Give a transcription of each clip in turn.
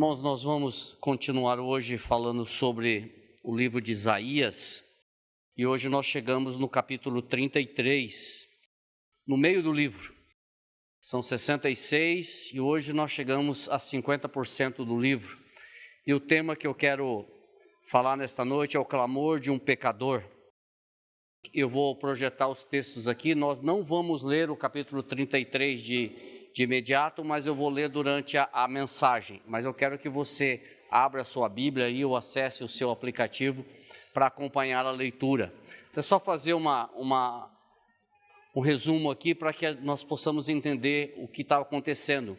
Irmãos, nós vamos continuar hoje falando sobre o livro de Isaías, e hoje nós chegamos no capítulo 33, no meio do livro. São 66 e hoje nós chegamos a 50% do livro. E o tema que eu quero falar nesta noite é o clamor de um pecador. Eu vou projetar os textos aqui, nós não vamos ler o capítulo 33 de imediato, mas eu vou ler durante a mensagem. Mas eu quero que você abra a sua Bíblia e ou acesse o seu aplicativo para acompanhar a leitura. É só fazer um resumo aqui para que nós possamos entender o que está acontecendo.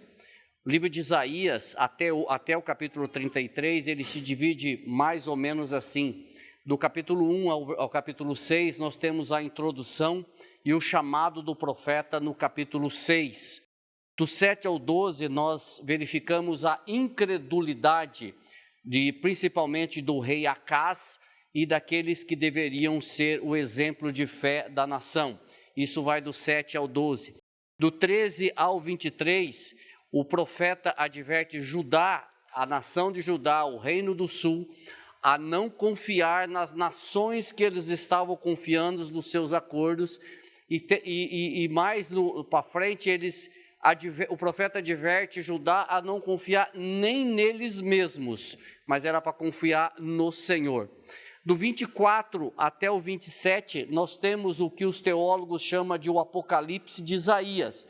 O livro de Isaías, até o capítulo 33, ele se divide mais ou menos assim. Do capítulo 1 ao capítulo 6, nós temos a introdução e o chamado do profeta no capítulo 6. Do 7 ao 12, nós verificamos a incredulidade, principalmente do rei Acaz e daqueles que deveriam ser o exemplo de fé da nação. Isso vai do 7 ao 12. Do 13 ao 23, o profeta adverte Judá, a nação de Judá, o reino do sul, a não confiar nas nações que eles estavam confiando nos seus acordos, e mais para frente o profeta adverte Judá a não confiar nem neles mesmos, mas era para confiar no Senhor. Do 24 até o 27, nós temos o que os teólogos chamam de o Apocalipse de Isaías.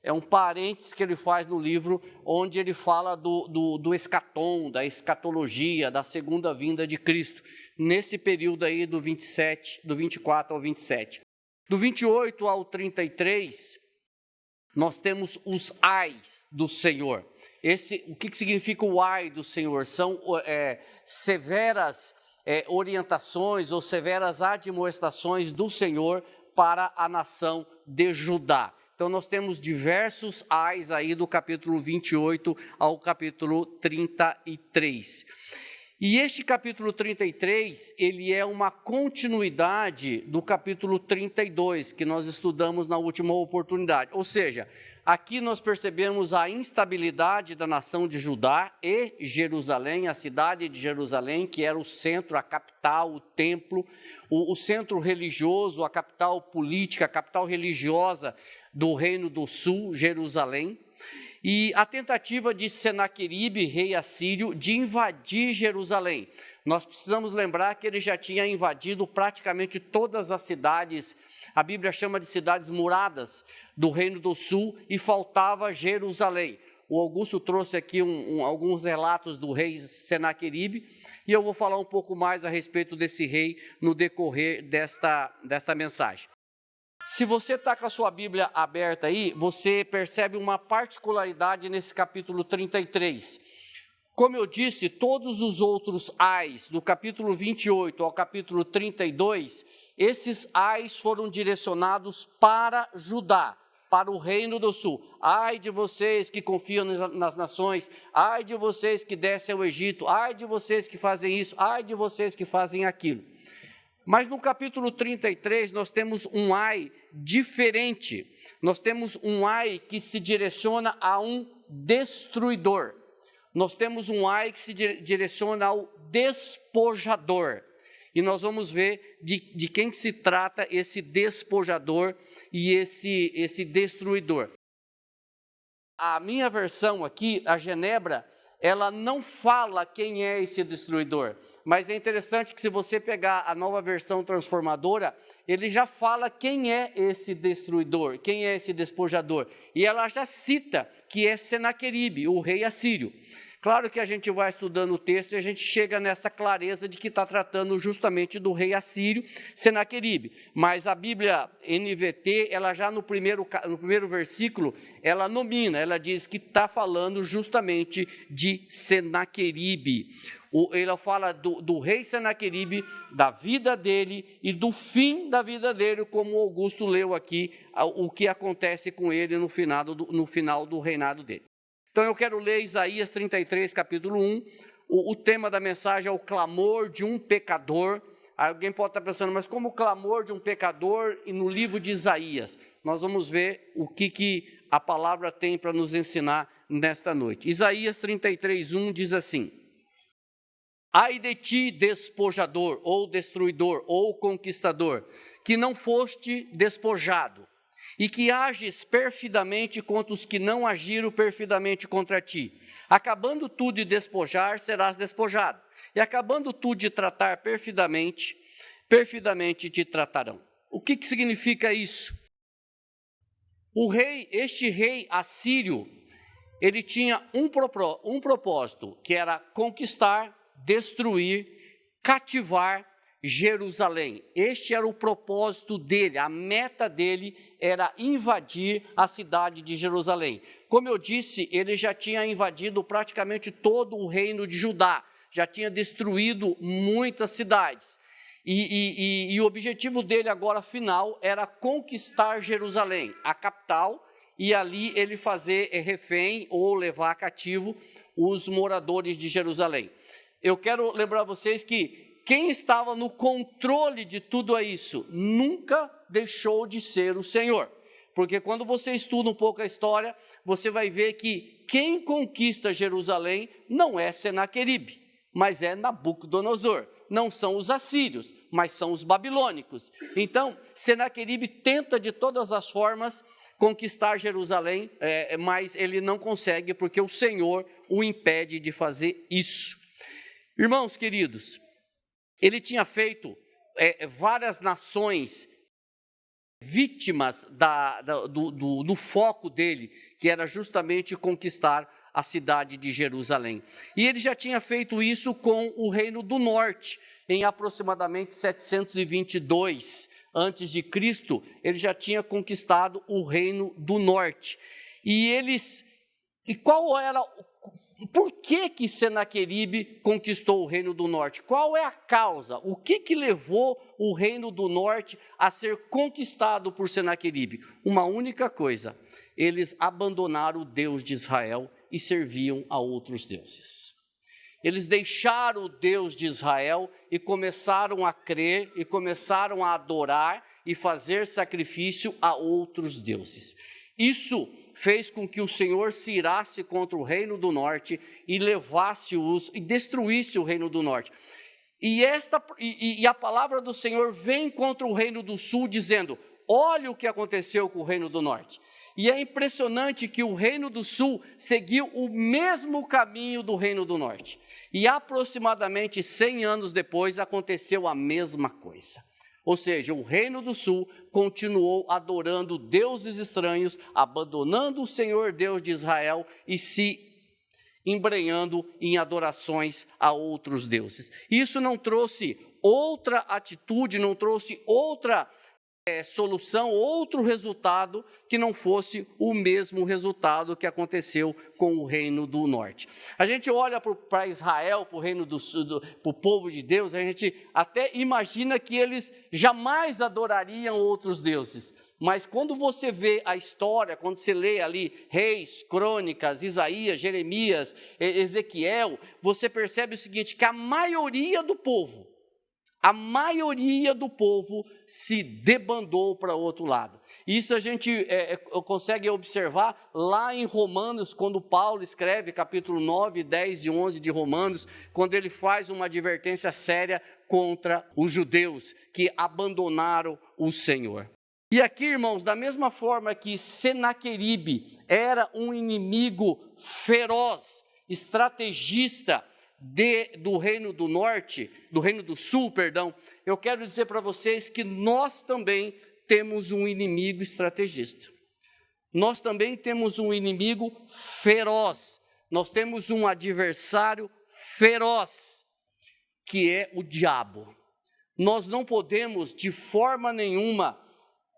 É um parênteses que ele faz no livro, onde ele fala do escatom, da escatologia, da segunda vinda de Cristo, nesse período aí do 24 ao 27. Do 28 ao 33, nós temos os ais do Senhor. O que significa o ai do Senhor? São severas orientações ou severas admoestações do Senhor para a nação de Judá. Então nós temos diversos ais aí do capítulo 28 ao capítulo 33. E este capítulo 33, ele é uma continuidade do capítulo 32, que nós estudamos na última oportunidade. Ou seja, aqui nós percebemos a instabilidade da nação de Judá e Jerusalém, a cidade de Jerusalém, que era o centro, a capital, o templo, o centro religioso, a capital política, a capital religiosa do Reino do Sul, Jerusalém. E a tentativa de Senaqueribe, rei assírio, de invadir Jerusalém. Nós precisamos lembrar que ele já tinha invadido praticamente todas as cidades, a Bíblia chama de cidades muradas do Reino do Sul, e faltava Jerusalém. O Augusto trouxe aqui alguns relatos do rei Senaqueribe, e eu vou falar um pouco mais a respeito desse rei no decorrer desta mensagem. Se você está com a sua Bíblia aberta aí, você percebe uma particularidade nesse capítulo 33. Como eu disse, todos os outros ais, do capítulo 28 ao capítulo 32, esses ais foram direcionados para Judá, para o Reino do Sul. Ai de vocês que confiam nas nações, ai de vocês que descem ao Egito, ai de vocês que fazem isso, ai de vocês que fazem aquilo. Mas no capítulo 33 nós temos um ai diferente, nós temos um ai que se direciona a um destruidor, nós temos um ai que se direciona ao despojador, e nós vamos ver de quem se trata esse despojador e esse destruidor. A minha versão aqui, a Genebra, ela não fala quem é esse destruidor, mas é interessante que se você pegar a nova versão transformadora, ele já fala quem é esse destruidor, quem é esse despojador. E ela já cita que é Senaqueribe, o rei assírio. Claro que a gente vai estudando o texto e a gente chega nessa clareza de que está tratando justamente do rei assírio, Senaqueribe. Mas a Bíblia NVT, ela já no primeiro versículo, ela nomina, ela diz que está falando justamente de Senaqueribe. Ele fala do rei Senaqueribe, da vida dele e do fim da vida dele, como o Augusto leu aqui, o que acontece com ele no final do reinado dele. Então eu quero ler Isaías 33, capítulo 1, o tema da mensagem é o clamor de um pecador, Alguém pode estar pensando, mas como o clamor de um pecador e no livro de Isaías? Nós vamos ver o que a palavra tem para nos ensinar nesta noite. Isaías 33:1 diz assim: ai de ti, despojador, ou destruidor, ou conquistador, que não foste despojado, e que ages perfidamente contra os que não agiram perfidamente contra ti. Acabando tu de despojar, serás despojado, e acabando tu de tratar perfidamente, perfidamente te tratarão. O que significa isso? Este rei assírio, ele tinha um propósito, que era conquistar, destruir, cativar Jerusalém. Este era o propósito dele, a meta dele era invadir a cidade de Jerusalém. Como eu disse, ele já tinha invadido praticamente todo o reino de Judá, já tinha destruído muitas cidades. E o objetivo dele agora, final, era conquistar Jerusalém, a capital, e ali ele fazer refém ou levar cativo os moradores de Jerusalém. Eu quero lembrar vocês que quem estava no controle de tudo isso nunca deixou de ser o Senhor. Porque quando você estuda um pouco a história, você vai ver que quem conquista Jerusalém não é Senaqueribe, mas é Nabucodonosor. Não são os assírios, mas são os babilônicos. Então, Senaqueribe tenta de todas as formas conquistar Jerusalém, mas ele não consegue porque o Senhor o impede de fazer isso. Irmãos queridos, ele tinha feito várias nações vítimas do foco dele, que era justamente conquistar a cidade de Jerusalém. E ele já tinha feito isso com o reino do norte, em aproximadamente 722 antes de Cristo, ele já tinha conquistado o reino do norte. Por que Senaqueribe conquistou o reino do norte? Qual é a causa? O que levou o reino do norte a ser conquistado por Senaqueribe? Uma única coisa: eles abandonaram o Deus de Israel e serviam a outros deuses. Eles deixaram o Deus de Israel e começaram a crer, e começaram a adorar e fazer sacrifício a outros deuses. Isso fez com que o Senhor se irasse contra o reino do norte e levasse-os e destruísse o reino do norte. E a palavra do Senhor vem contra o reino do sul, dizendo: olha o que aconteceu com o reino do norte. E é impressionante que o reino do sul seguiu o mesmo caminho do reino do norte. E aproximadamente 100 anos depois aconteceu a mesma coisa. Ou seja, o reino do sul continuou adorando deuses estranhos, abandonando o Senhor Deus de Israel e se embrenhando em adorações a outros deuses. Isso não trouxe outra atitude, não trouxe outra solução, outro resultado que não fosse o mesmo resultado que aconteceu com o reino do norte. A gente olha para Israel, para o reino do sul, para o povo de Deus, a gente até imagina que eles jamais adorariam outros deuses. Mas quando você vê a história, quando você lê ali Reis, Crônicas, Isaías, Jeremias, Ezequiel, você percebe o seguinte, que a maioria do povo se debandou para o outro lado. Isso a gente consegue observar lá em Romanos, quando Paulo escreve capítulo 9, 10 e 11 de Romanos, quando ele faz uma advertência séria contra os judeus que abandonaram o Senhor. E aqui, irmãos, da mesma forma que Senaqueribe era um inimigo feroz, estrategista, do reino do norte, do reino do sul, perdão, eu quero dizer para vocês que nós também temos um inimigo estrategista. Nós também temos um inimigo feroz. Nós temos um adversário feroz, que é o diabo. Nós não podemos, de forma nenhuma,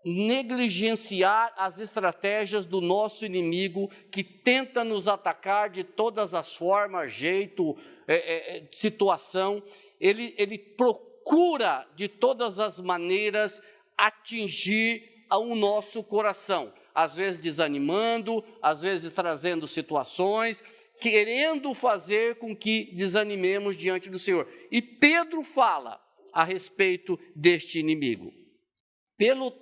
negligenciar as estratégias do nosso inimigo, que tenta nos atacar de todas as formas, jeito, situação. Ele procura de todas as maneiras atingir o nosso coração, às vezes desanimando, às vezes trazendo situações, querendo fazer com que desanimemos diante do Senhor. E Pedro fala a respeito deste inimigo.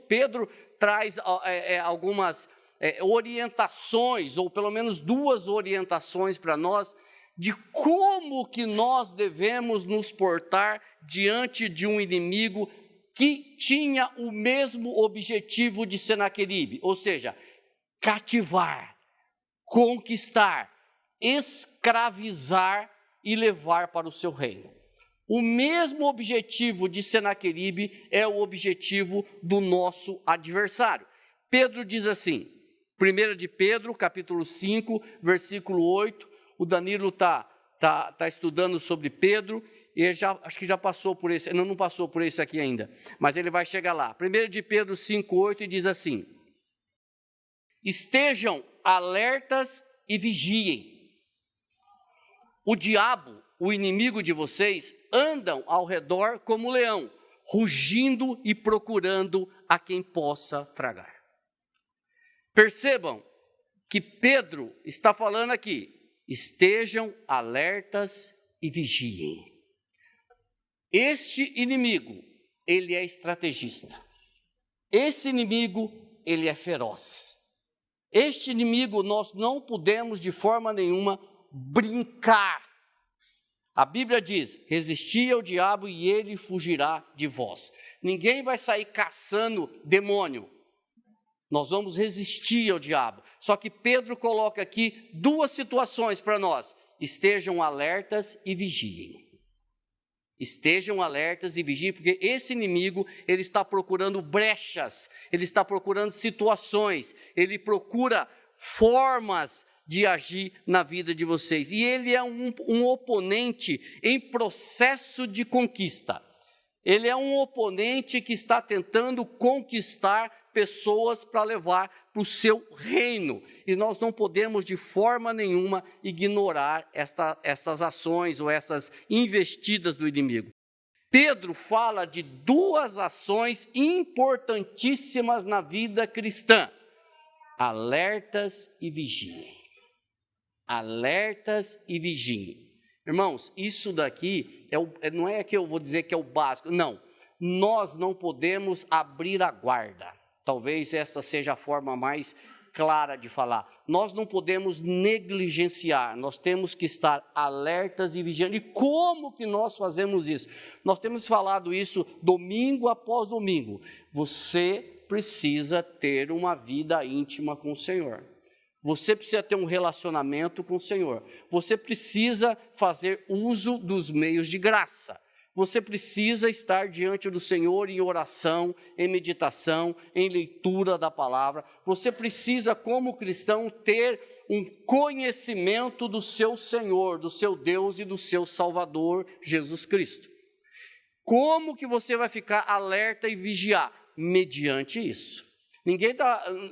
Pedro traz algumas orientações, ou pelo menos duas orientações para nós, de como que nós devemos nos portar diante de um inimigo que tinha o mesmo objetivo de Senaqueribe, ou seja, cativar, conquistar, escravizar e levar para o seu reino. O mesmo objetivo de Senaqueribe é o objetivo do nosso adversário. Pedro diz assim, 1 de Pedro, capítulo 5, versículo 8, o Danilo está estudando sobre Pedro, e acho que já passou por esse, não passou por esse aqui ainda, mas ele vai chegar lá. 1 de Pedro 5, 8, diz assim, estejam alertas e vigiem. O diabo, o inimigo de vocês, andam ao redor como leão, rugindo e procurando a quem possa tragar. Percebam que Pedro está falando aqui, estejam alertas e vigiem. Este inimigo, ele é estrategista. Esse inimigo, ele é feroz. Este inimigo nós não podemos de forma nenhuma brincar. A Bíblia diz, resisti ao diabo e ele fugirá de vós. Ninguém vai sair caçando demônio. Nós vamos resistir ao diabo. Só que Pedro coloca aqui duas situações para nós. Estejam alertas e vigiem. Estejam alertas e vigiem, porque esse inimigo, ele está procurando brechas, ele está procurando situações, ele procura formas de agir na vida de vocês. E ele é um oponente em processo de conquista. Ele é um oponente que está tentando conquistar pessoas para levar para o seu reino. E nós não podemos de forma nenhuma ignorar essas ações ou essas investidas do inimigo. Pedro fala de duas ações importantíssimas na vida cristã. Alertas e vigiem. Alertas e vigiem. Irmãos, isso daqui, não é que eu vou dizer que é o básico, não. Nós não podemos abrir a guarda. Talvez essa seja a forma mais clara de falar. Nós não podemos negligenciar, nós temos que estar alertas e vigiando. E como que nós fazemos isso? Nós temos falado isso domingo após domingo. Você precisa ter uma vida íntima com o Senhor. Você precisa ter um relacionamento com o Senhor. Você precisa fazer uso dos meios de graça. Você precisa estar diante do Senhor em oração, em meditação, em leitura da palavra. Você precisa, como cristão, ter um conhecimento do seu Senhor, do seu Deus e do seu Salvador, Jesus Cristo. Como que você vai ficar alerta e vigiar? Mediante isso.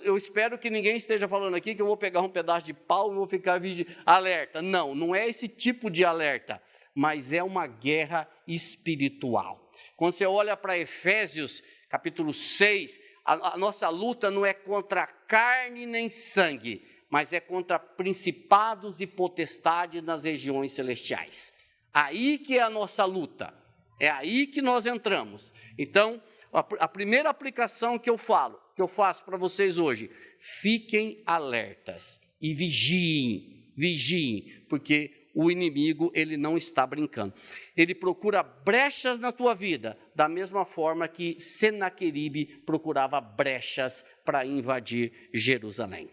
Eu espero que ninguém esteja falando aqui que eu vou pegar um pedaço de pau e vou ficar alerta. Não, não é esse tipo de alerta, mas é uma guerra espiritual. Quando você olha para Efésios, capítulo 6, a nossa luta não é contra carne nem sangue, mas é contra principados e potestades nas regiões celestiais. Aí que é a nossa luta, é aí que nós entramos. Então, a primeira aplicação que eu faço para vocês hoje, fiquem alertas e vigiem, porque o inimigo, ele não está brincando. Ele procura brechas na tua vida, da mesma forma que Senaqueribe procurava brechas para invadir Jerusalém.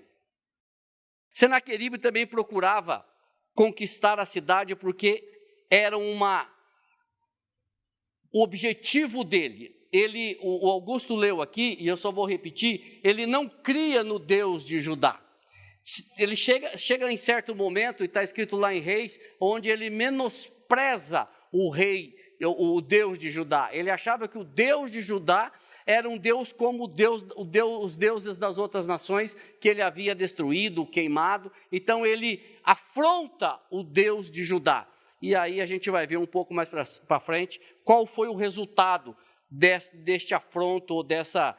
Senaqueribe também procurava conquistar a cidade porque era o objetivo dele. O Augusto leu aqui, e eu só vou repetir, ele não cria no Deus de Judá. Ele chega em certo momento, e está escrito lá em Reis, onde ele menospreza o rei, o Deus de Judá. Ele achava que o Deus de Judá era um Deus como os deuses das outras nações que ele havia destruído, queimado. Então ele afronta o Deus de Judá. E aí a gente vai ver um pouco mais para frente qual foi o resultado deste afronto ou dessa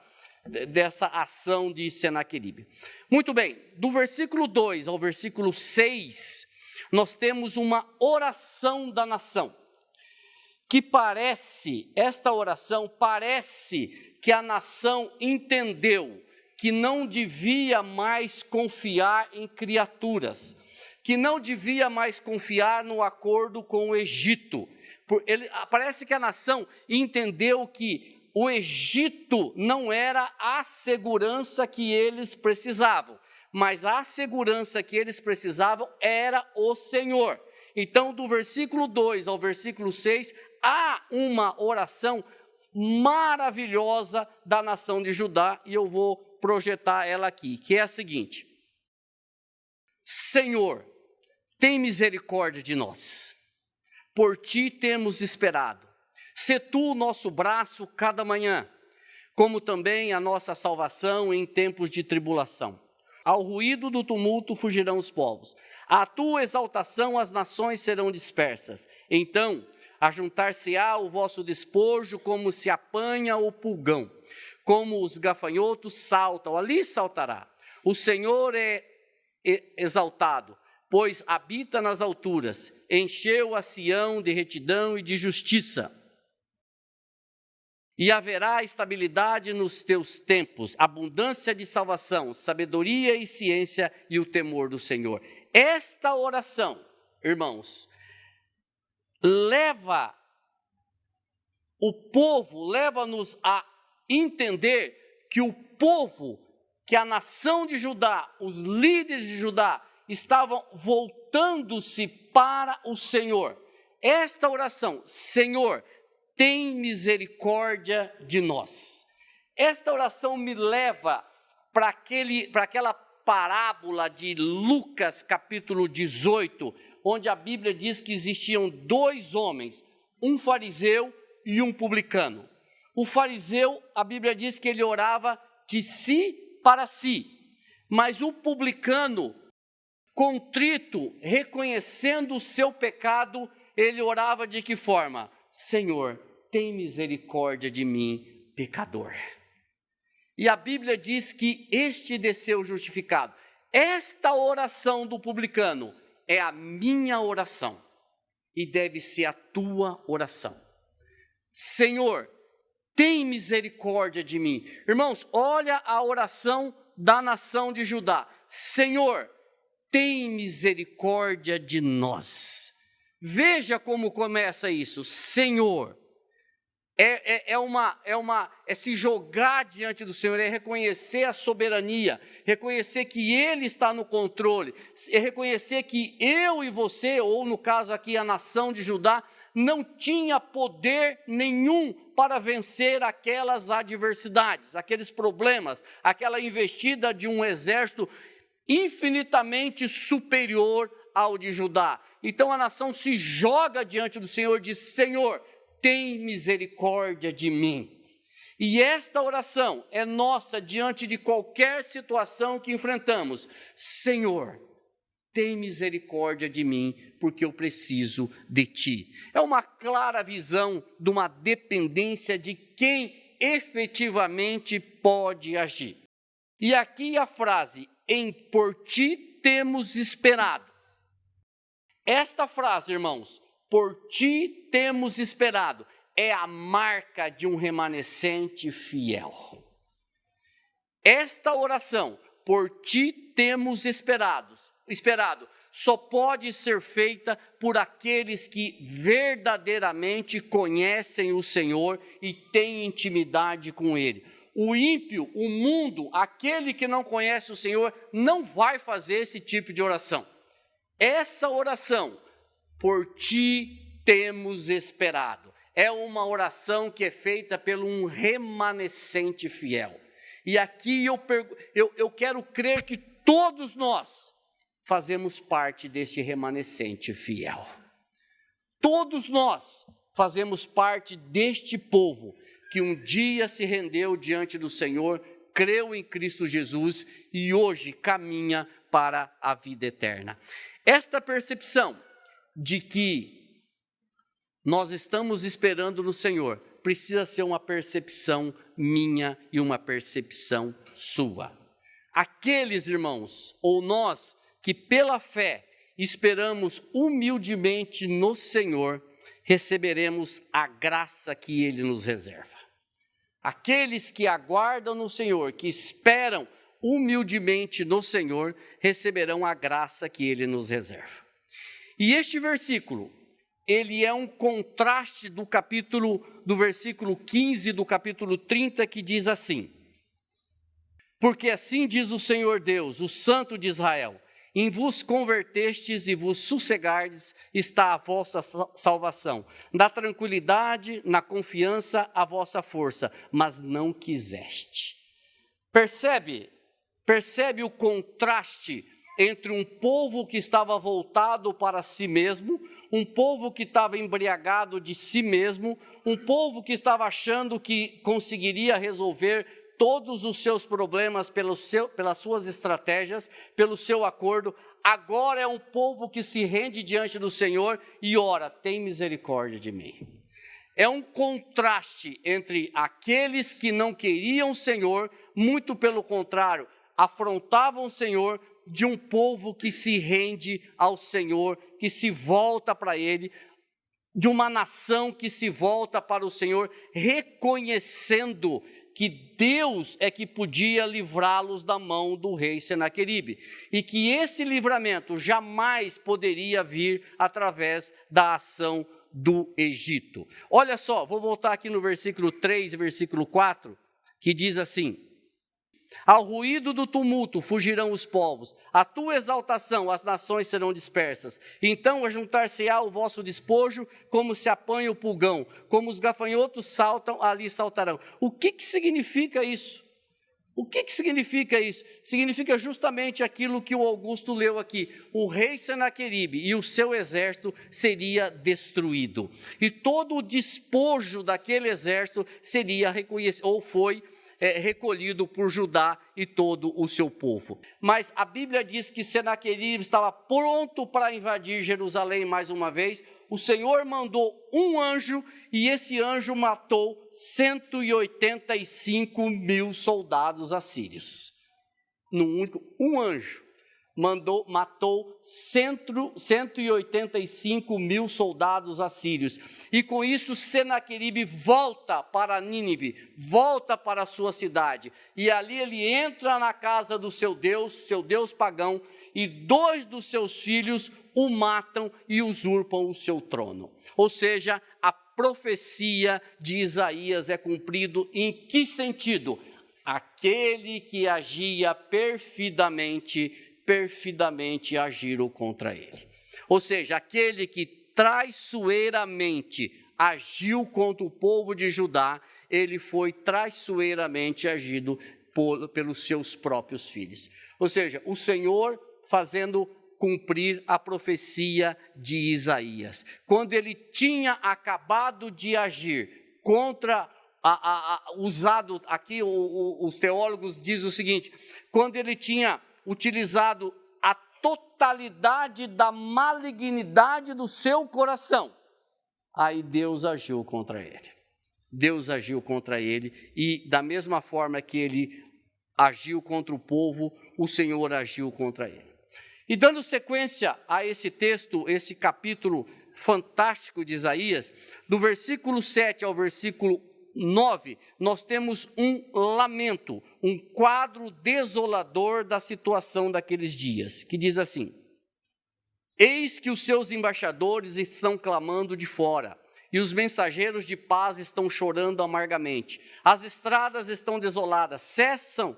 ação de Senaqueribe. Muito bem, do versículo 2 ao versículo 6, nós temos uma oração da nação, esta oração parece que a nação entendeu que não devia mais confiar em criaturas, que não devia mais confiar no acordo com o Egito. Parece que a nação entendeu que o Egito não era a segurança que eles precisavam, mas a segurança que eles precisavam era o Senhor. Então, do versículo 2 ao versículo 6, há uma oração maravilhosa da nação de Judá, e eu vou projetar ela aqui, que é a seguinte: Senhor, tem misericórdia de nós, por ti temos esperado. Sê tu o nosso braço cada manhã, como também a nossa salvação em tempos de tribulação. Ao ruído do tumulto fugirão os povos, à tua exaltação as nações serão dispersas. Então ajuntar-se-á o vosso despojo como se apanha o pulgão, como os gafanhotos saltam, ali saltará. O Senhor é exaltado, pois habita nas alturas, encheu a Sião de retidão e de justiça. E haverá estabilidade nos teus tempos, abundância de salvação, sabedoria e ciência e o temor do Senhor. Esta oração, irmãos, leva-nos a entender que o povo, que a nação de Judá, os líderes de Judá, estavam voltando-se para o Senhor. Esta oração, Senhor, tem misericórdia de nós. Esta oração me leva para aquela parábola de Lucas capítulo 18, onde a Bíblia diz que existiam dois homens, um fariseu e um publicano. O fariseu, a Bíblia diz que ele orava de si para si, mas o publicano, contrito, reconhecendo o seu pecado, ele orava de que forma? Senhor, tem misericórdia de mim, pecador. E a Bíblia diz que este desceu justificado. Esta oração do publicano é a minha oração e deve ser a tua oração. Senhor, tem misericórdia de mim. Irmãos, olha a oração da nação de Judá. Senhor, tem misericórdia de nós. Veja como começa isso. Senhor, é se jogar diante do Senhor, é reconhecer a soberania, reconhecer que Ele está no controle, é reconhecer que eu e você, ou no caso aqui a nação de Judá, não tinha poder nenhum para vencer aquelas adversidades, aqueles problemas, aquela investida de um exército infinitamente superior ao de Judá. Então a nação se joga diante do Senhor e diz: Senhor, tem misericórdia de mim. E esta oração é nossa diante de qualquer situação que enfrentamos. Senhor, tem misericórdia de mim, porque eu preciso de ti. É uma clara visão de uma dependência de quem efetivamente pode agir. E aqui a frase, por ti temos esperado. Esta frase, irmãos, por ti temos esperado, é a marca de um remanescente fiel. Esta oração, por ti temos esperado, só pode ser feita por aqueles que verdadeiramente conhecem o Senhor e têm intimidade com Ele. O ímpio, o mundo, aquele que não conhece o Senhor, não vai fazer esse tipo de oração. Essa oração, por ti temos esperado, é uma oração que é feita por um remanescente fiel. E aqui eu quero crer que todos nós fazemos parte desse remanescente fiel. Todos nós fazemos parte deste povo que um dia se rendeu diante do Senhor, creu em Cristo Jesus e hoje caminha para a vida eterna. Esta percepção de que nós estamos esperando no Senhor precisa ser uma percepção minha e uma percepção sua. Aqueles irmãos, ou nós, que pela fé esperamos humildemente no Senhor, receberemos a graça que Ele nos reserva. Aqueles que aguardam no Senhor, que esperam humildemente no Senhor, receberão a graça que Ele nos reserva. E este versículo, ele é um contraste do versículo 15 do capítulo 30, que diz assim: porque assim diz o Senhor Deus, o Santo de Israel, em vos convertestes e vos sossegardes está a vossa salvação. Na tranquilidade, na confiança, a vossa força, mas não quiseste. Percebe o contraste entre um povo que estava voltado para si mesmo, um povo que estava embriagado de si mesmo, um povo que estava achando que conseguiria resolver todos os seus problemas pelas suas estratégias, pelo seu acordo. Agora é um povo que se rende diante do Senhor e ora: tem misericórdia de mim. É um contraste entre aqueles que não queriam o Senhor, muito pelo contrário, afrontavam o Senhor, de um povo que se rende ao Senhor, que se volta para Ele, de uma nação que se volta para o Senhor, reconhecendo que Deus é que podia livrá-los da mão do rei Senaqueribe, e que esse livramento jamais poderia vir através da ação do Egito. Olha só, vou voltar aqui no versículo 3 e versículo 4, que diz assim: ao ruído do tumulto fugirão os povos, à tua exaltação as nações serão dispersas. Então ajuntar-se-á o vosso despojo, como se apanha o pulgão, como os gafanhotos saltam, ali saltarão. O que significa isso? O que significa isso? Significa justamente aquilo que o Augusto leu aqui: o rei Senaqueribe e o seu exército seria destruído, e todo o despojo daquele exército seria reconhecido, ou foi recolhido por Judá e todo o seu povo. Mas a Bíblia diz que Senaqueribe estava pronto para invadir Jerusalém mais uma vez. O Senhor mandou um anjo, e esse anjo matou 185 mil soldados assírios. Um anjo matou 185 mil soldados assírios, e com isso Senaqueribe volta para Nínive, volta para a sua cidade, e ali ele entra na casa do seu Deus pagão, e 2 dos seus filhos o matam e usurpam o seu trono. Ou seja, a profecia de Isaías é cumprido em que sentido? Aquele que agia perfidamente agiram contra ele. Ou seja, aquele que traiçoeiramente agiu contra o povo de Judá, ele foi traiçoeiramente agido pelos seus próprios filhos. Ou seja, o Senhor fazendo cumprir a profecia de Isaías. Quando ele tinha acabado de agir contra usado aqui, os teólogos dizem o seguinte: quando ele tinha utilizado a totalidade da malignidade do seu coração, aí Deus agiu contra ele. Deus agiu contra ele, e da mesma forma que ele agiu contra o povo, o Senhor agiu contra ele. E dando sequência a esse texto, esse capítulo fantástico de Isaías, do versículo 7 ao versículo 9, nós temos um lamento, um quadro desolador da situação daqueles dias, que diz assim: eis que os seus embaixadores estão clamando de fora, e os mensageiros de paz estão chorando amargamente. As estradas estão desoladas, cessam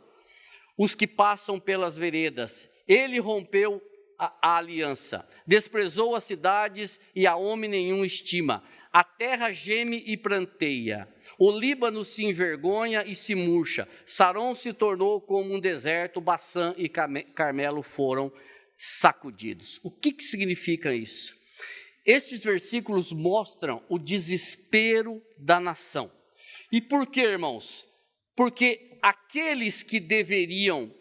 os que passam pelas veredas. Ele rompeu a aliança, desprezou as cidades e a homem nenhum estima. A terra geme e pranteia, o Líbano se envergonha e se murcha, Saron se tornou como um deserto, Baçã e Carmelo foram sacudidos. O que significa isso? Estes versículos mostram o desespero da nação. E por quê, irmãos? Porque aqueles que deveriam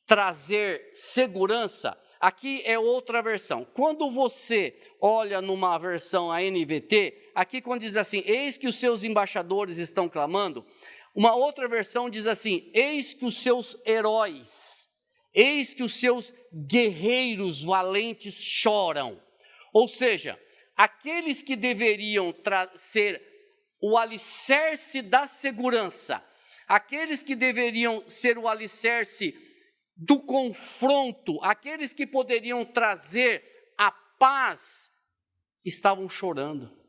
trazer segurança, aqui é outra versão. Quando você olha numa versão a NVT, aqui quando diz assim: eis que os seus embaixadores estão clamando, uma outra versão diz assim: eis que os seus heróis, eis que os seus guerreiros valentes choram. Ou seja, aqueles que deveriam ser o alicerce da segurança, aqueles que deveriam ser o alicerce do confronto, aqueles que poderiam trazer a paz, estavam chorando.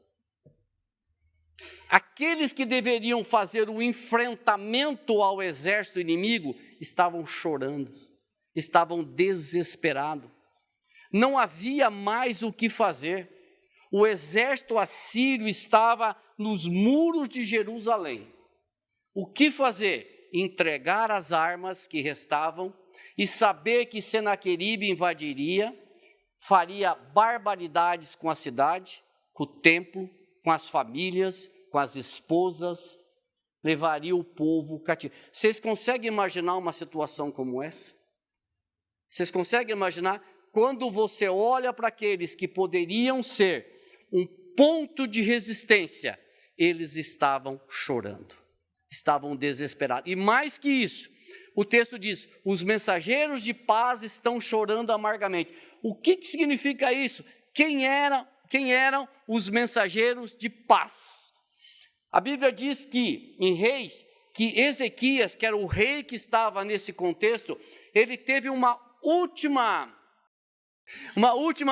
Aqueles que deveriam fazer o enfrentamento ao exército inimigo estavam chorando, estavam desesperados. Não havia mais o que fazer. O exército assírio estava nos muros de Jerusalém. O que fazer? Entregar as armas que restavam e saber que Senaqueribe invadiria, faria barbaridades com a cidade, com o templo, com as famílias, com as esposas, levaria o povo cativo. Vocês conseguem imaginar uma situação como essa? Vocês conseguem imaginar quando você olha para aqueles que poderiam ser um ponto de resistência, eles estavam chorando, estavam desesperados. E mais que isso, o texto diz, os mensageiros de paz estão chorando amargamente. O que significa isso? Quem eram os mensageiros de paz? A Bíblia diz que, em Reis, que Ezequias, que era o rei que estava nesse contexto, ele teve uma última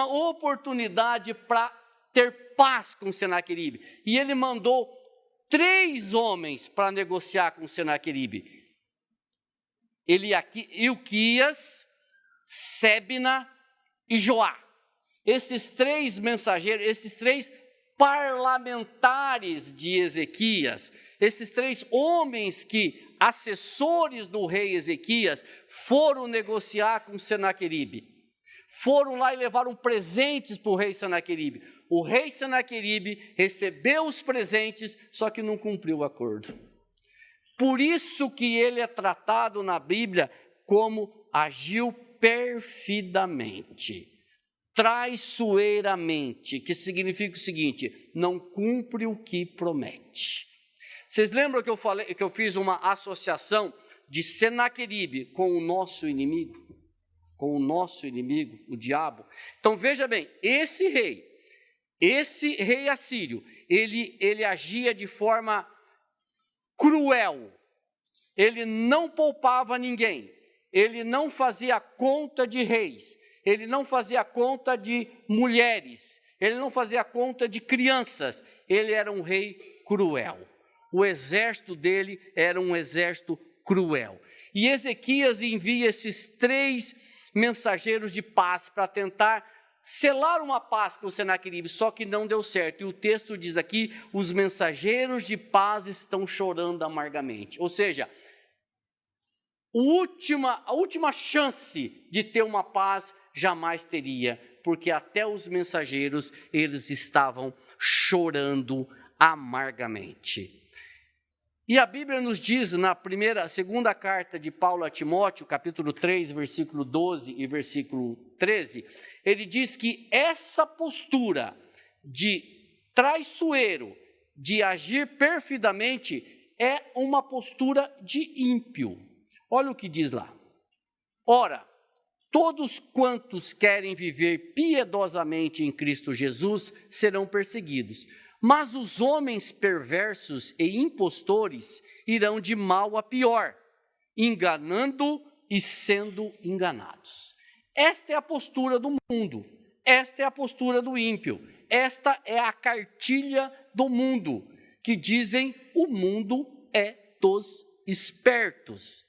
oportunidade para ter paz com Senaqueribe. E ele mandou 3 homens para negociar com Senaqueribe. Ilquias, Sebna e Joá. Esses 3 mensageiros, esses 3 parlamentares de Ezequias, esses 3 homens assessores do rei Ezequias, foram negociar com Senaqueribe. Foram lá e levaram presentes para o rei Senaqueribe. O rei Senaqueribe recebeu os presentes, só que não cumpriu o acordo. Por isso que ele é tratado na Bíblia como agiu perfidamente, traiçoeiramente, que significa o seguinte, não cumpre o que promete. Vocês lembram que eu fiz uma associação de Senaqueribe com o nosso inimigo? Com o nosso inimigo, o diabo? Então veja bem, esse rei assírio, ele agia de forma cruel, ele não poupava ninguém, ele não fazia conta de reis, ele não fazia conta de mulheres, ele não fazia conta de crianças, ele era um rei cruel. O exército dele era um exército cruel. E Ezequias envia esses 3 mensageiros de paz para tentar selar uma paz com o Senaqueribe, só que não deu certo. E o texto diz aqui, os mensageiros de paz estão chorando amargamente. Ou seja, a última chance de ter uma paz jamais teria, porque até os mensageiros, eles estavam chorando amargamente. E a Bíblia nos diz na segunda carta de Paulo a Timóteo, capítulo 3, versículo 12 e versículo 13, ele diz que essa postura de traiçoeiro, de agir perfidamente, é uma postura de ímpio. Olha o que diz lá. Ora, todos quantos querem viver piedosamente em Cristo Jesus serão perseguidos. Mas os homens perversos e impostores irão de mal a pior, enganando e sendo enganados. Esta é a postura do mundo, esta é a postura do ímpio, esta é a cartilha do mundo, que dizem o mundo é dos espertos.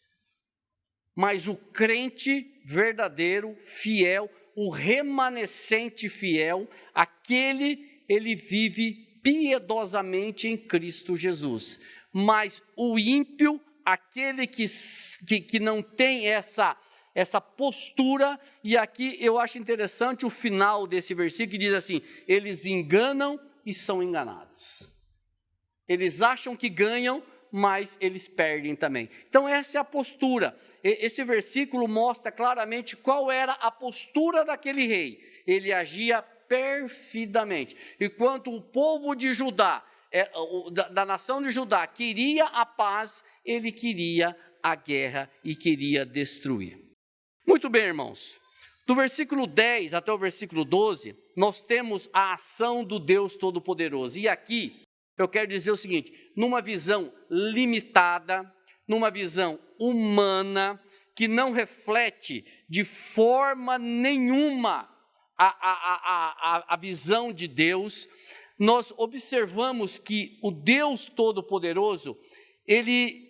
Mas o crente verdadeiro, fiel, o remanescente fiel, ele vive piedosamente em Cristo Jesus. Mas o ímpio, aquele que não tem essa postura, e aqui eu acho interessante o final desse versículo, que diz assim, eles enganam e são enganados. Eles acham que ganham, mas eles perdem também. Então essa é a postura. Esse versículo mostra claramente qual era a postura daquele rei. Ele agia perfidamente. Enquanto o povo de Judá, da nação de Judá, queria a paz, ele queria a guerra e queria destruir. Muito bem, irmãos. Do versículo 10 até o versículo 12, nós temos a ação do Deus Todo-Poderoso. E aqui eu quero dizer o seguinte: numa visão limitada, numa visão humana, que não reflete de forma nenhuma a visão de Deus, nós observamos que o Deus Todo-Poderoso, ele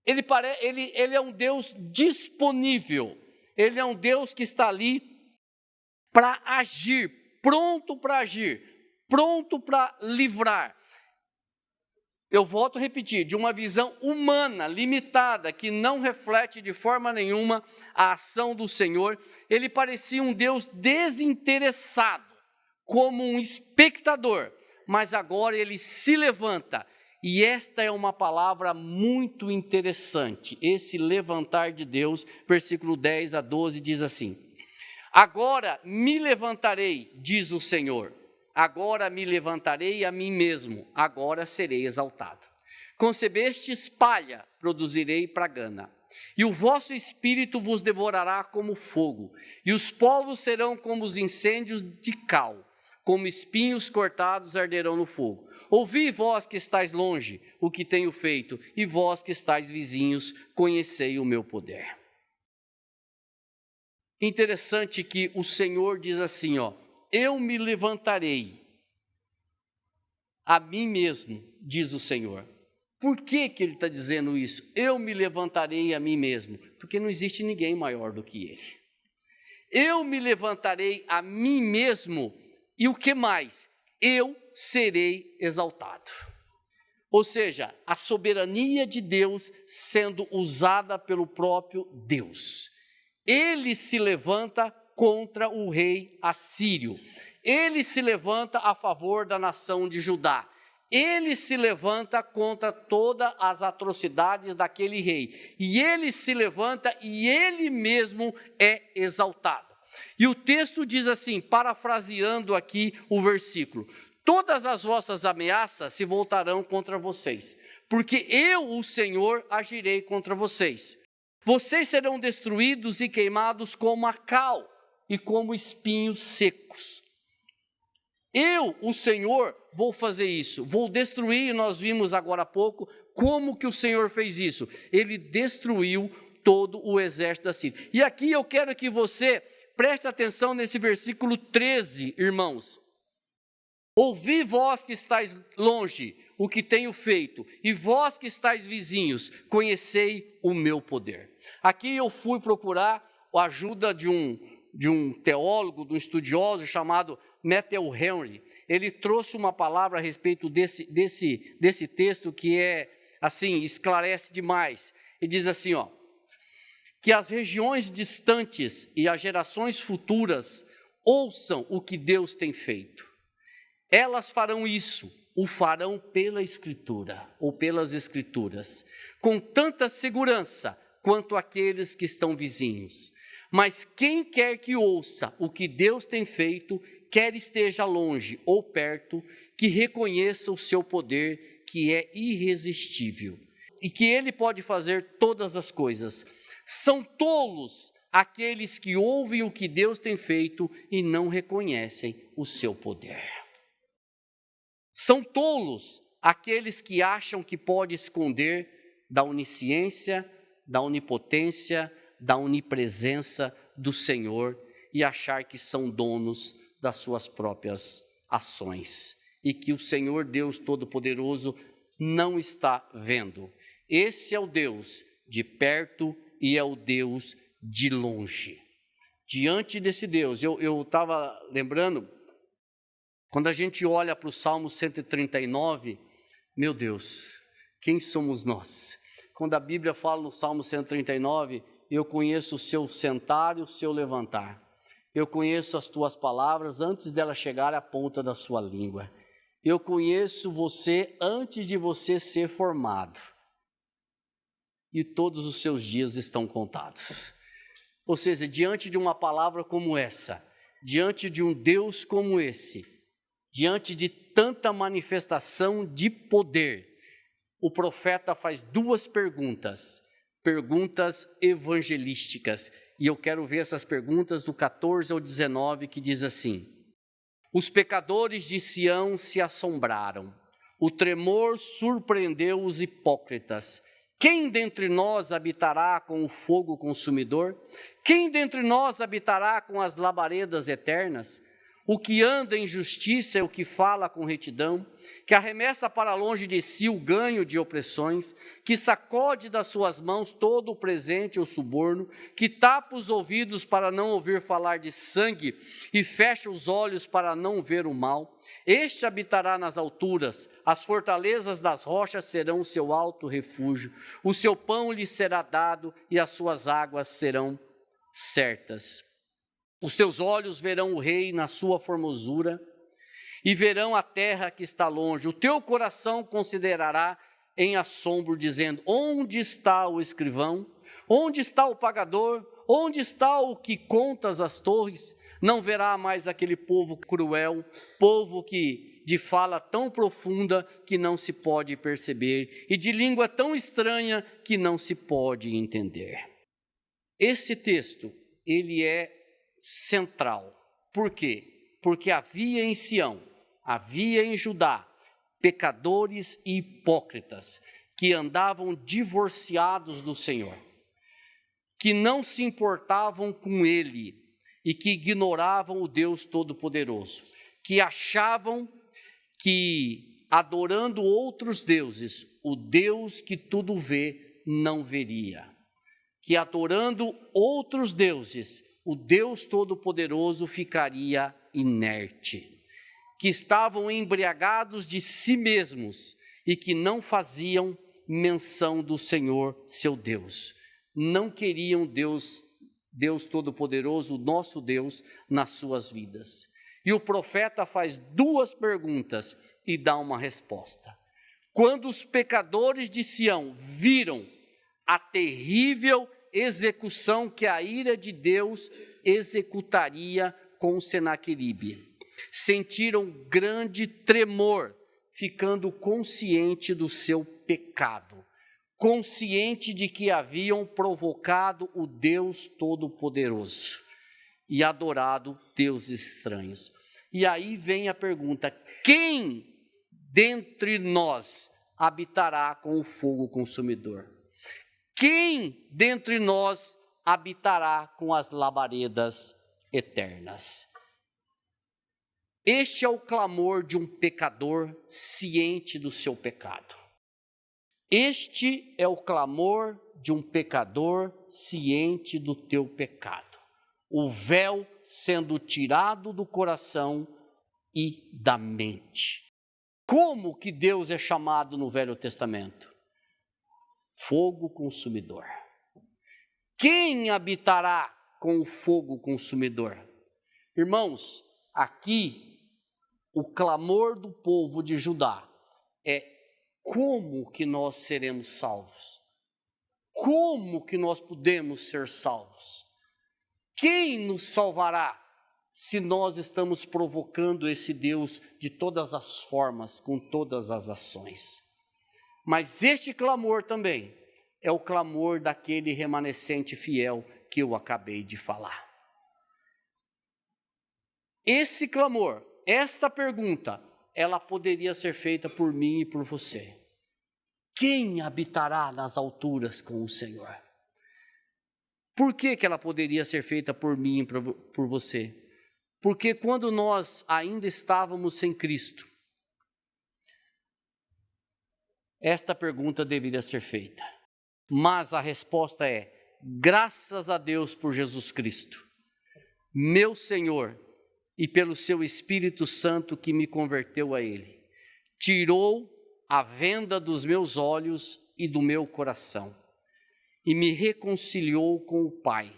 é um Deus disponível, ele é um Deus que está ali para agir, pronto para livrar. Eu volto a repetir, de uma visão humana, limitada, que não reflete de forma nenhuma a ação do Senhor, ele parecia um Deus desinteressado, como um espectador, mas agora ele se levanta, e esta é uma palavra muito interessante, esse levantar de Deus, versículo 10 a 12 diz assim: agora me levantarei, diz o Senhor, agora me levantarei a mim mesmo, agora serei exaltado. Concebestes palha, produzirei pragana, e o vosso espírito vos devorará como fogo, e os povos serão como os incêndios de cal, como espinhos cortados arderão no fogo. Ouvi, vós que estáis longe, o que tenho feito, e vós que estáis vizinhos, conhecei o meu poder. Interessante que o Senhor diz assim, eu me levantarei a mim mesmo, diz o Senhor. Por que ele está dizendo isso? Eu me levantarei a mim mesmo, porque não existe ninguém maior do que ele. Eu me levantarei a mim mesmo, e o que mais? Eu serei exaltado. Ou seja, a soberania de Deus sendo usada pelo próprio Deus. Ele se levanta contra o rei assírio. Ele se levanta a favor da nação de Judá. Ele se levanta contra todas as atrocidades daquele rei. E ele se levanta e ele mesmo é exaltado. E o texto diz assim, parafraseando aqui o versículo: todas as vossas ameaças se voltarão contra vocês, porque eu, o Senhor, agirei contra vocês. Vocês serão destruídos e queimados como a cal e como espinhos secos. Eu, o Senhor, vou fazer isso, vou destruir, e nós vimos agora há pouco como que o Senhor fez isso. Ele destruiu todo o exército da Síria. E aqui eu quero que você preste atenção nesse versículo 13, irmãos. Ouvi vós que estáis longe, o que tenho feito, e vós que estáis vizinhos, conhecei o meu poder. Aqui eu fui procurar a ajuda de um teólogo, de um estudioso chamado Matthew Henry. Ele trouxe uma palavra a respeito desse texto que esclarece demais. E diz assim, que as regiões distantes e as gerações futuras ouçam o que Deus tem feito. Elas farão isso, o farão pela Escritura, ou pelas Escrituras, com tanta segurança quanto aqueles que estão vizinhos. Mas quem quer que ouça o que Deus tem feito, quer esteja longe ou perto, que reconheça o seu poder, que é irresistível, e que Ele pode fazer todas as coisas. São tolos aqueles que ouvem o que Deus tem feito e não reconhecem o seu poder. São tolos aqueles que acham que pode esconder da onisciência, da onipotência, da onipresença do Senhor e achar que são donos das suas próprias ações e que o Senhor Deus Todo-Poderoso não está vendo. Esse é o Deus de perto e é o Deus de longe. Diante desse Deus, eu estava lembrando, quando a gente olha para o Salmo 139, meu Deus, quem somos nós? Quando a Bíblia fala no Salmo 139, eu conheço o seu sentar e o seu levantar. Eu conheço as tuas palavras antes dela chegar à ponta da sua língua. Eu conheço você antes de você ser formado. E todos os seus dias estão contados. Ou seja, diante de uma palavra como essa, diante de um Deus como esse, diante de tanta manifestação de poder, o profeta faz duas perguntas. perguntas evangelísticas. E eu quero ver essas perguntas do 14 ao 19, que diz assim: os pecadores de Sião se assombraram, o tremor surpreendeu os hipócritas. Quem dentre nós habitará com o fogo consumidor? Quem dentre nós habitará com as labaredas eternas? O que anda em justiça é o que fala com retidão, que arremessa para longe de si o ganho de opressões, que sacode das suas mãos todo o presente ou suborno, que tapa os ouvidos para não ouvir falar de sangue e fecha os olhos para não ver o mal. Este habitará nas alturas, as fortalezas das rochas serão o seu alto refúgio, o seu pão lhe será dado e as suas águas serão certas. Os teus olhos verão o rei na sua formosura e verão a terra que está longe. O teu coração considerará em assombro, dizendo: onde está o escrivão? Onde está o pagador? Onde está o que contas as torres? Não verá mais aquele povo cruel, povo que de fala tão profunda que não se pode perceber e de língua tão estranha que não se pode entender. Esse texto, ele é central. Por quê? Porque havia em Sião, havia em Judá, pecadores e hipócritas que andavam divorciados do Senhor, que não se importavam com Ele e que ignoravam o Deus Todo-Poderoso, que achavam que adorando outros deuses, o Deus que tudo vê não veria, que adorando outros deuses, o Deus Todo-Poderoso ficaria inerte, que estavam embriagados de si mesmos e que não faziam menção do Senhor, seu Deus. Não queriam Deus Todo-Poderoso, o nosso Deus, nas suas vidas. E o profeta faz duas perguntas e dá uma resposta. Quando os pecadores de Sião viram a terrível execução que a ira de Deus executaria com Senaqueribe, sentiram grande tremor, ficando consciente do seu pecado, consciente de que haviam provocado o Deus Todo-Poderoso e adorado deuses estranhos. E aí vem a pergunta: quem dentre nós habitará com o fogo consumidor? Quem dentre nós habitará com as labaredas eternas? Este é o clamor de um pecador ciente do seu pecado. Este é o clamor de um pecador ciente do teu pecado. O véu sendo tirado do coração e da mente. Como que Deus é chamado no Velho Testamento? Fogo consumidor. Quem habitará com o fogo consumidor? Irmãos, aqui o clamor do povo de Judá é: como que nós seremos salvos? Como que nós podemos ser salvos? Quem nos salvará se nós estamos provocando esse Deus de todas as formas, com todas as ações? Mas este clamor também é o clamor daquele remanescente fiel que eu acabei de falar. Esse clamor, esta pergunta, ela poderia ser feita por mim e por você. Quem habitará nas alturas com o Senhor? Por que ela poderia ser feita por mim e por você? Porque quando nós ainda estávamos sem Cristo, esta pergunta deveria ser feita. Mas a resposta é: graças a Deus por Jesus Cristo, meu Senhor, e pelo seu Espírito Santo que me converteu a Ele, tirou a venda dos meus olhos e do meu coração, e me reconciliou com o Pai,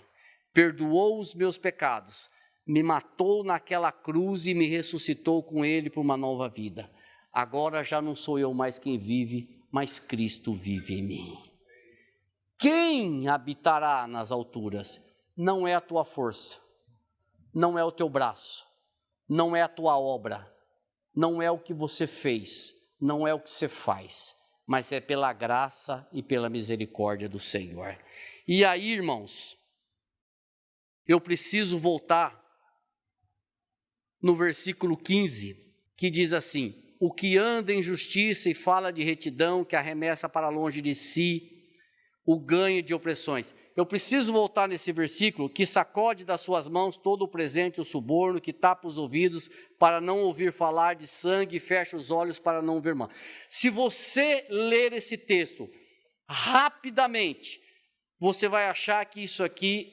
perdoou os meus pecados, me matou naquela cruz e me ressuscitou com Ele para uma nova vida. Agora já não sou eu mais quem vive, mas Cristo vive em mim. Quem habitará nas alturas? Não é a tua força, não é o teu braço, não é a tua obra, não é o que você fez, não é o que você faz, mas é pela graça e pela misericórdia do Senhor. E aí, irmãos, eu preciso voltar no versículo 15, que diz assim: o que anda em justiça e fala de retidão, que arremessa para longe de si o ganho de opressões. Eu preciso voltar nesse versículo: que sacode das suas mãos todo o presente, o suborno, que tapa os ouvidos para não ouvir falar de sangue e fecha os olhos para não ver mal. Se você ler esse texto rapidamente, você vai achar que isso aqui,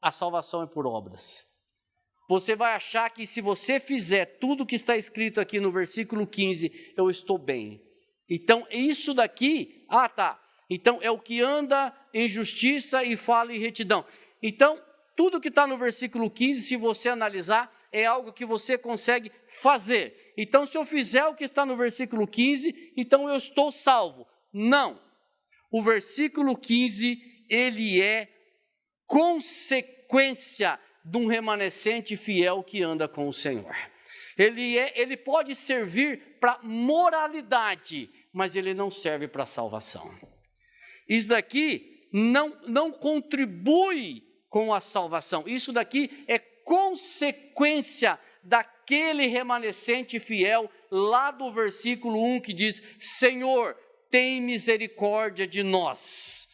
a salvação é por obras. Você vai achar que se você fizer tudo o que está escrito aqui no versículo 15, eu estou bem. Então, isso daqui, então é o que anda em justiça e fala em retidão. Então, tudo que está no versículo 15, se você analisar, é algo que você consegue fazer. Então, se eu fizer o que está no versículo 15, então eu estou salvo. Não. O versículo 15, ele é consequência de um remanescente fiel que anda com o Senhor. Ele pode servir para moralidade, mas ele não serve para salvação. Isso daqui não contribui com a salvação. Isso daqui é consequência daquele remanescente fiel lá do versículo 1 que diz: Senhor, tem misericórdia de nós.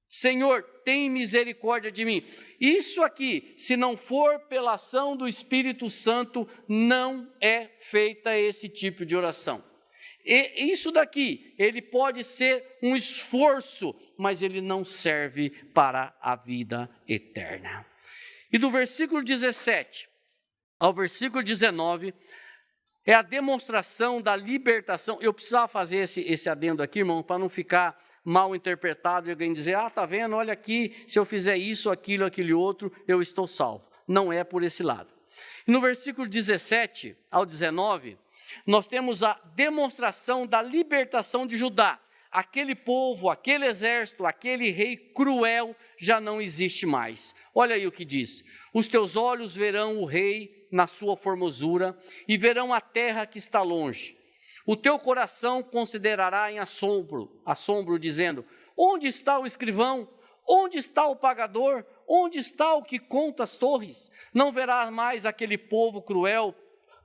Senhor, tem misericórdia de mim. Isso aqui, se não for pela ação do Espírito Santo, não é feita esse tipo de oração. E isso daqui, ele pode ser um esforço, mas ele não serve para a vida eterna. E do versículo 17 ao versículo 19, é a demonstração da libertação. Eu precisava fazer esse adendo aqui, irmão, para não ficar mal interpretado e alguém dizer: tá vendo, olha aqui, se eu fizer isso, aquilo, aquele outro, eu estou salvo. Não é por esse lado. E no versículo 17 ao 19, nós temos a demonstração da libertação de Judá. Aquele povo, aquele exército, aquele rei cruel já não existe mais. Olha aí o que diz: os teus olhos verão o rei na sua formosura e verão a terra que está longe. O teu coração considerará em assombro, dizendo: onde está o escrivão? Onde está o pagador? Onde está o que conta as torres? Não verás mais aquele povo cruel,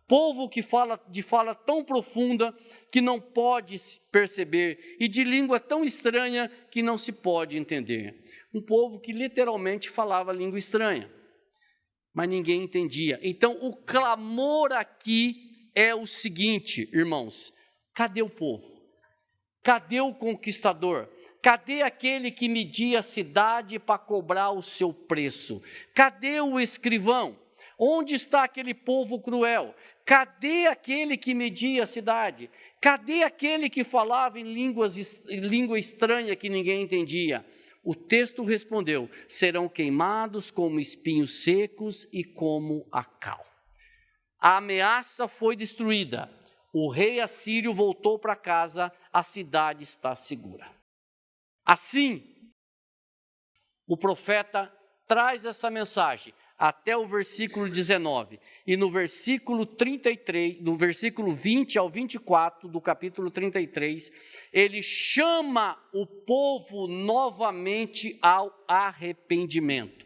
povo que fala de fala tão profunda que não pode perceber, e de língua tão estranha que não se pode entender. Um povo que literalmente falava língua estranha, mas ninguém entendia. Então, o clamor aqui é o seguinte, irmãos: cadê o povo? Cadê o conquistador? Cadê aquele que media a cidade para cobrar o seu preço? Cadê o escrivão? Onde está aquele povo cruel? Cadê aquele que media a cidade? Cadê aquele que falava em língua estranha que ninguém entendia? O texto respondeu: serão queimados como espinhos secos e como a cal. A ameaça foi destruída, o rei assírio voltou para casa, a cidade está segura. Assim, o profeta traz essa mensagem até o versículo 19, e no versículo 33, no versículo 20 ao 24 do capítulo 33, ele chama o povo novamente ao arrependimento,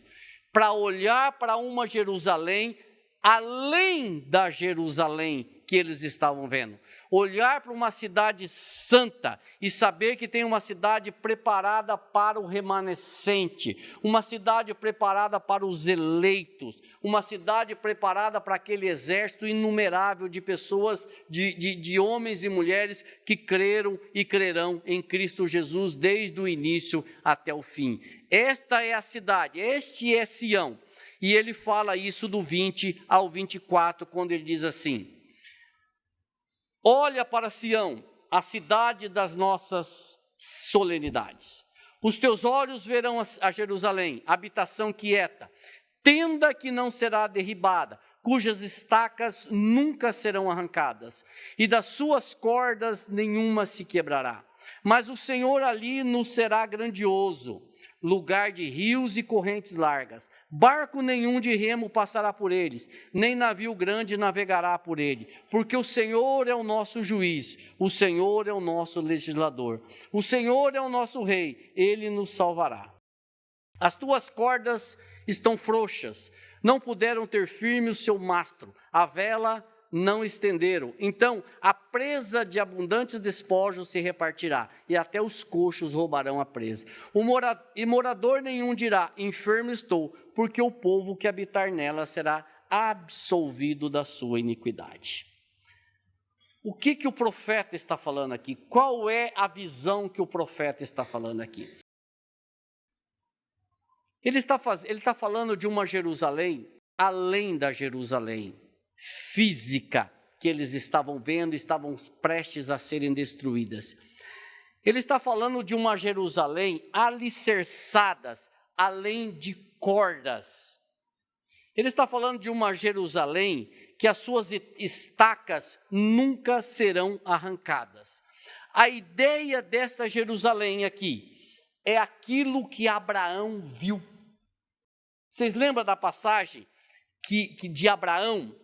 para olhar para uma Jerusalém além da Jerusalém que eles estavam vendo. Olhar para uma cidade santa e saber que tem uma cidade preparada para o remanescente, uma cidade preparada para os eleitos, uma cidade preparada para aquele exército inumerável de pessoas, de homens e mulheres que creram e crerão em Cristo Jesus desde o início até o fim. Esta é a cidade, este é Sião. E ele fala isso do 20 ao 24, quando ele diz assim: olha para Sião, a cidade das nossas solenidades. Os teus olhos verão a Jerusalém, habitação quieta, tenda que não será derribada, cujas estacas nunca serão arrancadas, e das suas cordas nenhuma se quebrará. Mas o Senhor ali nos será grandioso, lugar de rios e correntes largas. Barco nenhum de remo passará por eles, nem navio grande navegará por ele, porque o Senhor é o nosso juiz, o Senhor é o nosso legislador, o Senhor é o nosso rei, ele nos salvará. As tuas cordas estão frouxas, não puderam ter firme o seu mastro, a vela não estenderam. Então, a presa de abundantes despojos se repartirá, e até os coxos roubarão a presa. E morador nenhum dirá, enfermo estou, porque o povo que habitar nela será absolvido da sua iniquidade. O que o profeta está falando aqui? Qual é a visão que o profeta está falando aqui? Ele está falando de uma Jerusalém, além da Jerusalém física que eles estavam vendo, estavam prestes a serem destruídas. Ele está falando de uma Jerusalém alicerçadas, além de cordas. Ele está falando de uma Jerusalém que as suas estacas nunca serão arrancadas. A ideia dessa Jerusalém aqui é aquilo que Abraão viu. Vocês lembram da passagem de Abraão?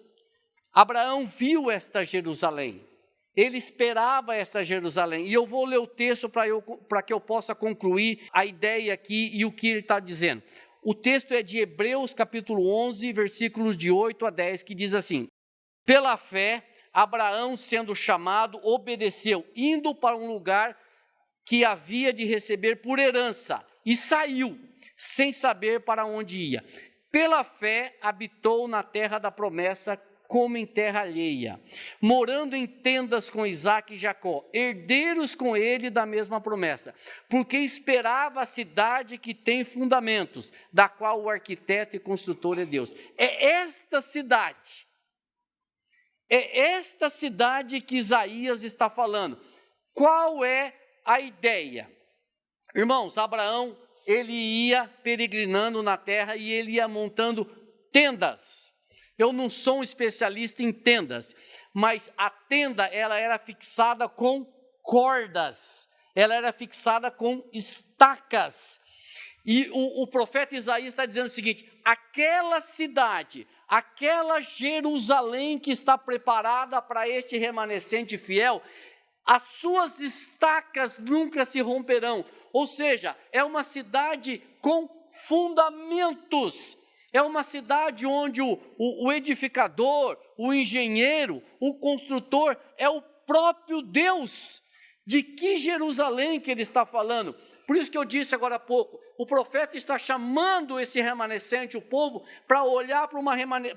Abraão viu esta Jerusalém, ele esperava esta Jerusalém, e eu vou ler o texto para que eu possa concluir a ideia aqui e o que ele está dizendo. O texto é de Hebreus capítulo 11, versículos de 8 a 10, que diz assim: pela fé, Abraão, sendo chamado, obedeceu, indo para um lugar que havia de receber por herança, e saiu, sem saber para onde ia. Pela fé, habitou na terra da promessa, como em terra alheia, morando em tendas com Isaque e Jacó, herdeiros com ele da mesma promessa, porque esperava a cidade que tem fundamentos, da qual o arquiteto e construtor é Deus. É esta cidade que Isaías está falando. Qual é a ideia? Irmãos, Abraão, ele ia peregrinando na terra e ele ia montando tendas. Eu não sou um especialista em tendas, mas a tenda, ela era fixada com cordas, ela era fixada com estacas. E o profeta Isaías está dizendo o seguinte: aquela cidade, aquela Jerusalém que está preparada para este remanescente fiel, as suas estacas nunca se romperão. Ou seja, é uma cidade com fundamentos. É uma cidade onde o edificador, o engenheiro, o construtor é o próprio Deus. De que Jerusalém que ele está falando? Por isso que eu disse agora há pouco, o profeta está chamando esse remanescente, o povo, para olhar para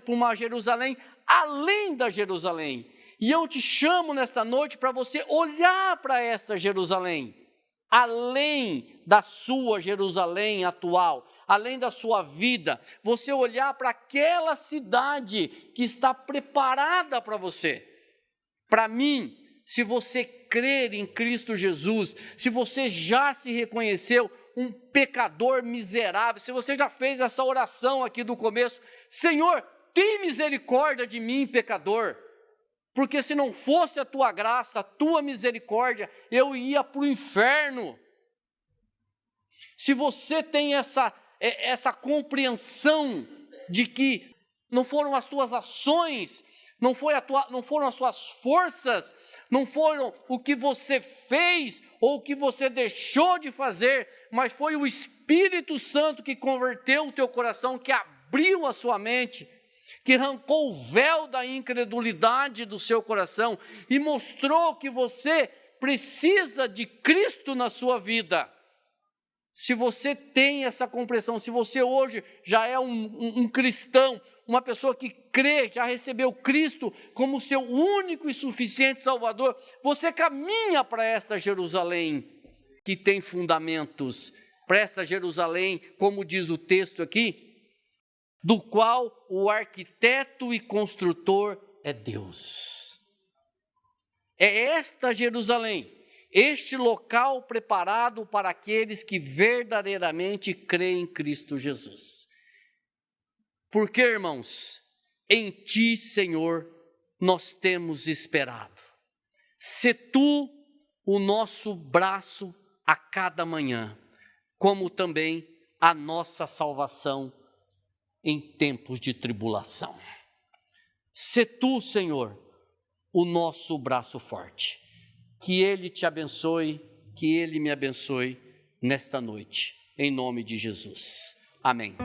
uma Jerusalém além da Jerusalém. E eu te chamo nesta noite para você olhar para esta Jerusalém, além da sua Jerusalém atual, além da sua vida, você olhar para aquela cidade que está preparada para você. Para mim, se você crer em Cristo Jesus, se você já se reconheceu um pecador miserável, se você já fez essa oração aqui do começo: Senhor, tem misericórdia de mim, pecador, porque se não fosse a tua graça, a tua misericórdia, eu ia para o inferno. Se você tem essa compreensão de que não foram as tuas ações, não foram as suas forças, não foram o que você fez ou o que você deixou de fazer, mas foi o Espírito Santo que converteu o teu coração, que abriu a sua mente, que arrancou o véu da incredulidade do seu coração e mostrou que você precisa de Cristo na sua vida. Se você tem essa compreensão, se você hoje já é um cristão, uma pessoa que crê, já recebeu Cristo como seu único e suficiente Salvador, você caminha para esta Jerusalém que tem fundamentos, para esta Jerusalém, como diz o texto aqui, do qual o arquiteto e construtor é Deus. É esta Jerusalém, este local preparado para aqueles que verdadeiramente creem em Cristo Jesus. Porque, irmãos, em Ti, Senhor, nós temos esperado. Sê Tu o nosso braço a cada manhã, como também a nossa salvação em tempos de tribulação. Sê tu, Senhor, o nosso braço forte. Que Ele te abençoe, que Ele me abençoe nesta noite, em nome de Jesus. Amém.